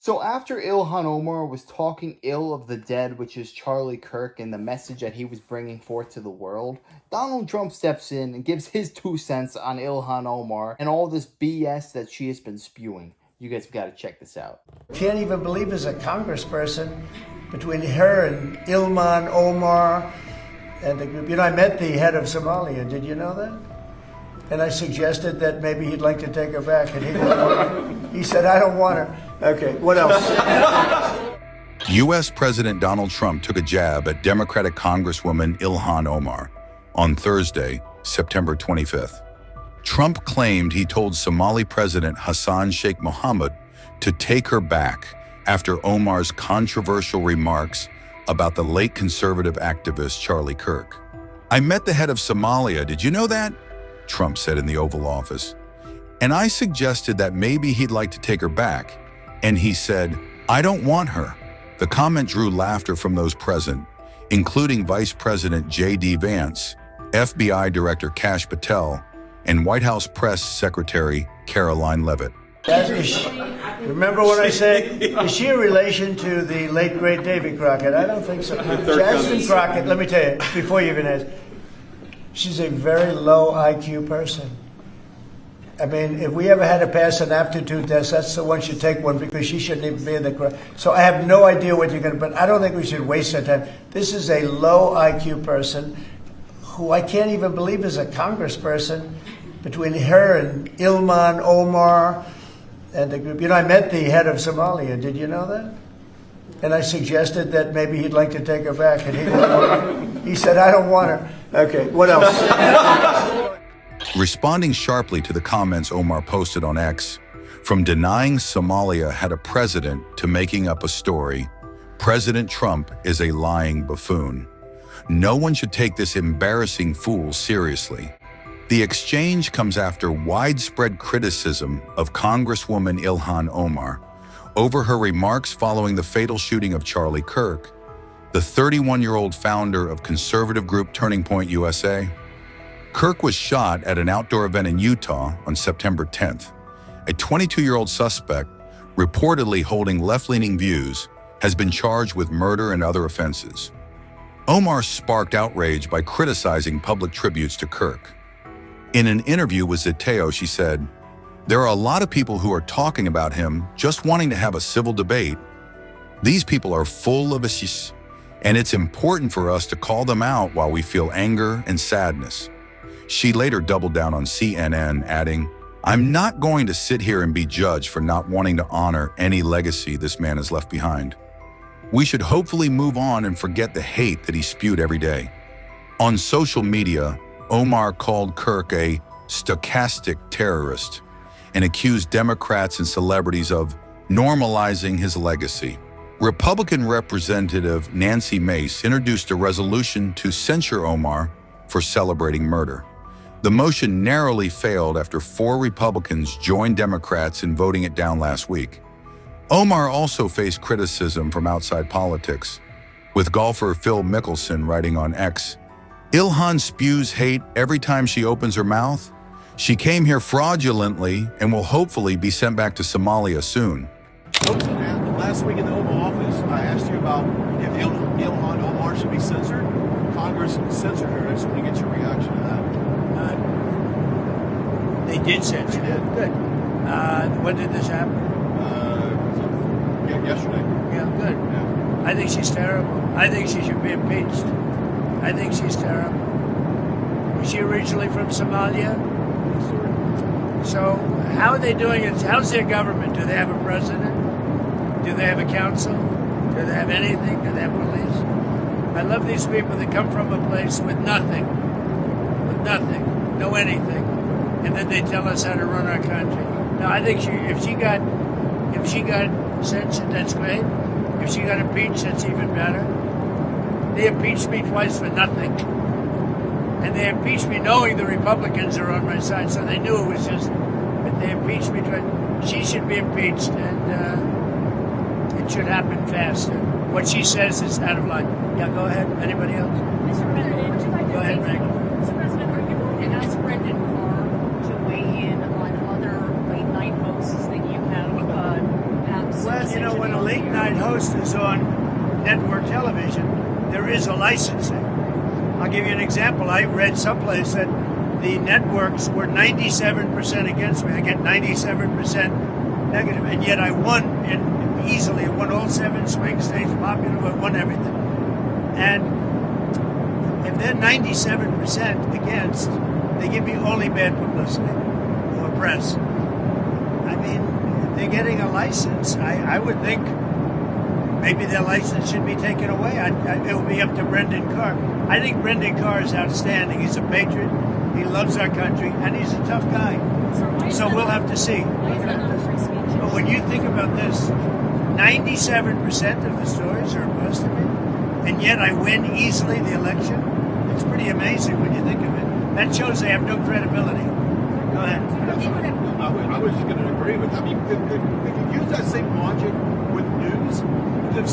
So after Ilhan Omar was talking ill of the dead, which is Charlie Kirk, and the message that he was bringing forth to the world, Donald Trump steps in and gives his 2 cents on Ilhan Omar and all this BS that she has been spewing. You guys got to check this out. Can't even believe as a congressperson, between her and Ilhan Omar and the group. I met the head of Somalia. Did you know that? And I suggested that maybe he'd like to take her back, and he said, I don't want her. Okay, what else? U.S. President Donald Trump took a jab at Democratic Congresswoman Ilhan Omar on Thursday, September 25th. Trump claimed he told Somali President Hassan Sheikh Mohamud to take her back after Omar's controversial remarks about the late conservative activist Charlie Kirk. I met the head of Somalia, did you know that? Trump said in the Oval Office. And I suggested that maybe he'd like to take her back. And he said, I don't want her. The comment drew laughter from those present, including Vice President J.D. Vance, FBI Director Kash Patel, and White House Press Secretary Caroline Leavitt. Remember what I said? Is she a relation to the late, great Davy Crockett? I don't think so. Jackson Crockett, let me tell you, before you even ask, she's a very low IQ person. I mean, if we ever had to pass an aptitude test, that's the one should take one, because she shouldn't even be in the crowd. So I have no idea what you're going to, but I don't think we should waste our time. This is a low IQ person who I can't even believe is a congressperson, between her and Ilhan Omar and the group. I met the head of Somalia. Did you know that? And I suggested that maybe he'd like to take her back, and he said, I don't want her. Okay, what else? Responding sharply to the comments Omar posted on X, from denying Somalia had a president to making up a story, President Trump is a lying buffoon. No one should take this embarrassing fool seriously. The exchange comes after widespread criticism of Congresswoman Ilhan Omar over her remarks following the fatal shooting of Charlie Kirk, the 31-year-old founder of conservative group Turning Point USA. Kirk was shot at an outdoor event in Utah on September 10th. A 22-year-old suspect, reportedly holding left-leaning views, has been charged with murder and other offenses. Omar sparked outrage by criticizing public tributes to Kirk. In an interview with Zeteo, she said, "There are a lot of people who are talking about him just wanting to have a civil debate. These people are full of issues, and it's important for us to call them out while we feel anger and sadness." She later doubled down on CNN, adding, "I'm not going to sit here and be judged for not wanting to honor any legacy this man has left behind. We should hopefully move on and forget the hate that he spewed every day." On social media, Omar called Kirk a stochastic terrorist and accused Democrats and celebrities of normalizing his legacy. Republican Representative Nancy Mace introduced a resolution to censure Omar for celebrating murder. The motion narrowly failed after 4 Republicans joined Democrats in voting it down last week. Omar also faced criticism from outside politics, with golfer Phil Mickelson writing on X, "Ilhan spews hate every time she opens her mouth. She came here fraudulently and will hopefully be sent back to Somalia soon." Last week in the Oval Office, I asked you about if Ilhan Omar should be censored. Congress censored her. I just want to get your reaction to that. They did censure it. Good. When did this happen? Yesterday. Yeah, good. Yeah. I think she's terrible. I think she should be impeached. I think she's terrible. Was she originally from Somalia? So how are they doing it? How's their government? Do they have a president? Do they have a council? Do they have anything? Do they have police? I love these people that come from a place with nothing, no anything, and then they tell us how to run our country. Now, I think if she got censored, that's great. If she got impeached, that's even better. They impeached me twice for nothing, and they impeached me knowing the Republicans are on my side, so they knew it was just. But they impeached me twice. She should be impeached, and it should happen faster. What she says is out of line. Yeah, go ahead. Anybody else? Mr. President, would you like to Go ahead, say Meg. Mr. President, are you going to ask Brendan Carr to weigh in on other late night hoaxes that you have Well, you know, when a late night host is on network television, there is a licensing. I'll give you an example. I read someplace that the networks were 97% against me. I get 97% negative, and yet I won easily. I won all 7 swing states, popular, I won everything. And if they're 97% against, they give me only bad publicity or press. I mean, they're getting a license. I would think maybe their license should be taken away. It would be up to Brendan Carr. I think Brendan Carr is outstanding. He's a patriot. He loves our country, and he's a tough guy. So we'll have to see. But when you think about this, 97% of the stories are opposed to me, and yet I win easily the election. It's pretty amazing when you think of it. That shows they have no credibility. Go ahead. I was just going to agree with. I mean, if you use that same logic with news.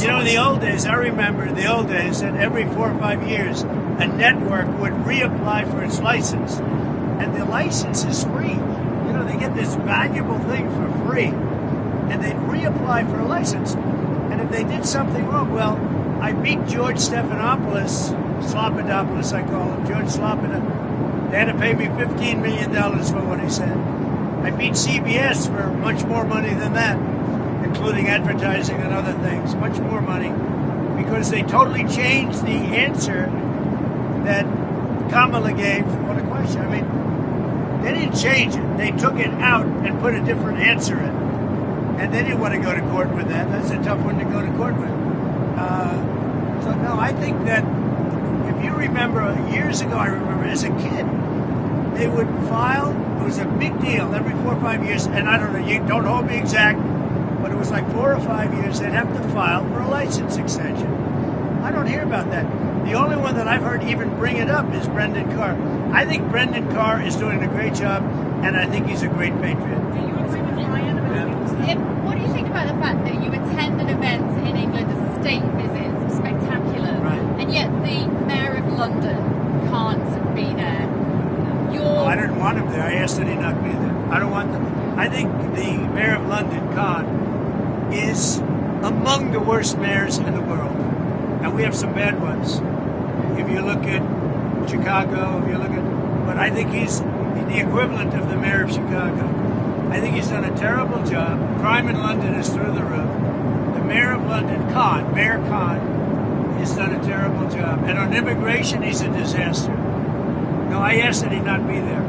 You know, in the old days, I remember in the old days that every 4 or 5 years, a network would reapply for its license, and the license is free. You know, they get this valuable thing for free, and they'd reapply for a license. And if they did something wrong, well, I beat George Stephanopoulos, Slopadopoulos I call him, George Slopada. They had to pay me $15 million for what he said. I beat CBS for much more money than that, including advertising and other things, much more money, because they totally changed the answer that Kamala gave on the question. I mean, they didn't change it. They took it out and put a different answer in. And they didn't want to go to court with that. That's a tough one to go to court with. So, no, I think that if you remember, years ago, I remember as a kid, they would file, it was a big deal every 4 or 5 years, and I don't know, you don't hold me exact, but it was like 4 or 5 years they'd have to file for a license extension. I don't hear about that. The only one that I've heard even bring it up is Brendan Carr. I think Brendan Carr is doing a great job, and I think he's a great patriot. Do you agree with Ryan about What do you think about the fact that you attend an event in England, a state visit, spectacular, Right. and yet the Mayor of London can't be there? I didn't want him there. I asked that he not be there. I don't want them. I think the Mayor of London, Khan, is among the worst mayors in the world. And we have some bad ones. If you look at Chicago, but I think he's the equivalent of the mayor of Chicago. I think he's done a terrible job. Crime in London is through the roof. The Mayor of London, Mayor Khan, has done a terrible job. And on immigration, he's a disaster. No, I asked that he not be there.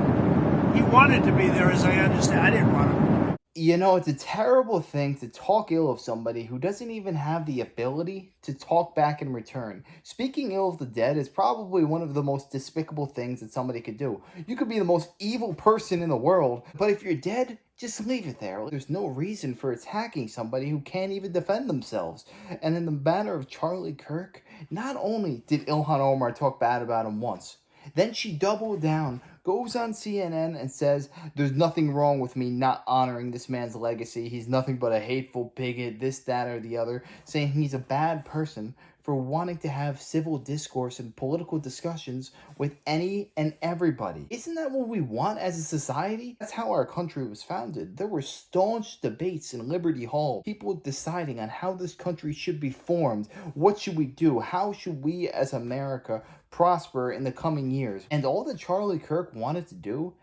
He wanted to be there, as I understand. I didn't want him. You know, it's a terrible thing to talk ill of somebody who doesn't even have the ability to talk back in return. Speaking ill of the dead is probably one of the most despicable things that somebody could do. You could be the most evil person in the world, but if you're dead, just leave it there. There's no reason for attacking somebody who can't even defend themselves. And in the matter of Charlie Kirk, not only did Ilhan Omar talk bad about him once, then she doubled down, goes on CNN and says, there's nothing wrong with me not honoring this man's legacy. He's nothing but a hateful bigot, this, that, or the other, saying he's a bad person for wanting to have civil discourse and political discussions with any and everybody. Isn't that what we want as a society? That's how our country was founded. There were staunch debates in Liberty Hall, people deciding on how this country should be formed, what should we do, how should we as America prosper in the coming years. And all that Charlie Kirk wanted to do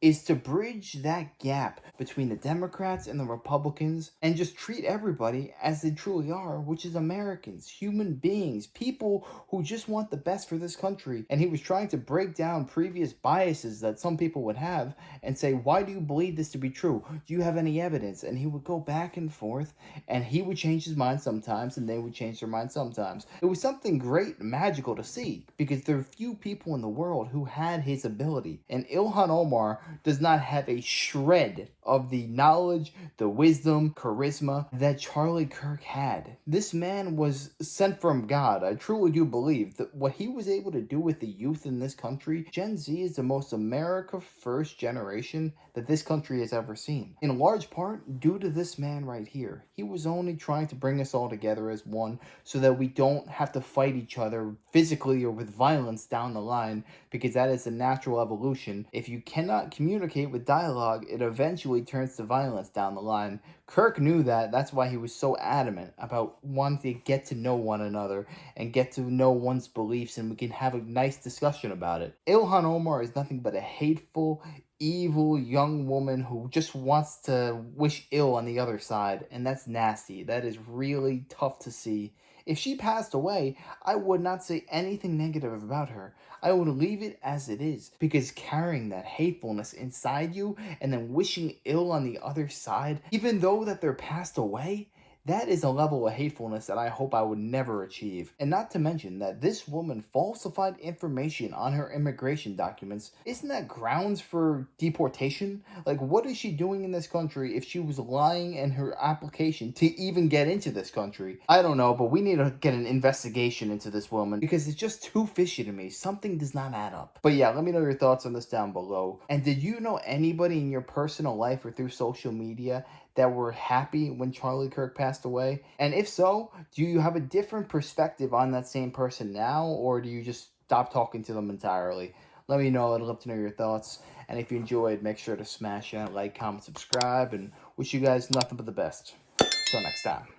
is to bridge that gap between the Democrats and the Republicans and just treat everybody as they truly are, which is Americans, human beings, people who just want the best for this country. And he was trying to break down previous biases that some people would have and say, why do you believe this to be true? Do you have any evidence? And he would go back and forth, and he would change his mind sometimes, and they would change their mind sometimes. It was something great and magical to see, because there are few people in the world who had his ability. And Ilhan Omar does not have a shred of the knowledge, the wisdom, charisma that Charlie Kirk had. This man was sent from God. I truly do believe that what he was able to do with the youth in this country, Gen Z is the most America first generation that this country has ever seen. In large part due to this man right here. He was only trying to bring us all together as one so that we don't have to fight each other physically or with violence down the line, because that is the natural evolution. If you cannot communicate with dialogue, it eventually eventually turns to violence down the line. Kirk knew that. That's why he was so adamant about wanting to get to know one another and get to know one's beliefs, and we can have a nice discussion about it. Ilhan Omar is nothing but a hateful, evil young woman who just wants to wish ill on the other side, and that's nasty. That is really tough to see. If she passed away, I would not say anything negative about her. I would leave it as it is, because carrying that hatefulness inside you and then wishing ill on the other side, even though that they're passed away, that is a level of hatefulness that I hope I would never achieve. And not to mention that this woman falsified information on her immigration documents. Isn't that grounds for deportation? Like, what is she doing in this country if she was lying in her application to even get into this country? I don't know, but we need to get an investigation into this woman, because it's just too fishy to me. Something does not add up. But yeah, let me know your thoughts on this down below. And did you know anybody in your personal life or through social media that were happy when Charlie Kirk passed away? And if so, do you have a different perspective on that same person now, or do you just stop talking to them entirely? Let me know. I'd love to know your thoughts. And if you enjoyed, make sure to smash that like, comment, subscribe, and wish you guys nothing but the best. Till next time.